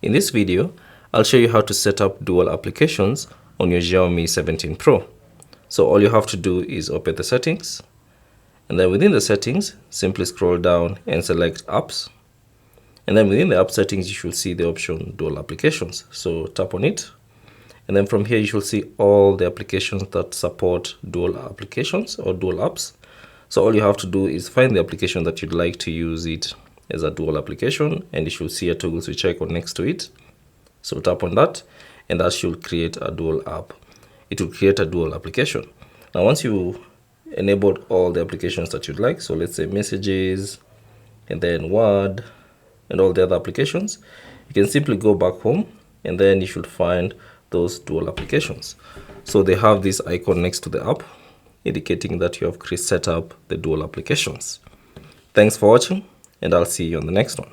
In this video, I'll show you how to set up dual applications on your Xiaomi 17 Pro. So all you have to do is open the settings, and then within the settings, simply scroll down and select apps. And then within the app settings, you should see the option dual applications. So tap on it. And then from here, you should see all the applications that support dual applications or dual apps. So all you have to do is find the application that you'd like to use it as a dual application, and you should see a toggle switch icon next to it. So tap on that, and that should create a dual app. It will create a dual application. Now, once you enabled all the applications that you'd like, so let's say messages, and then Word, and all the other applications, you can simply go back home, and then you should find those dual applications. So they have this icon next to the app, indicating that you have set up the dual applications. Thanks for watching, and I'll see you on the next one.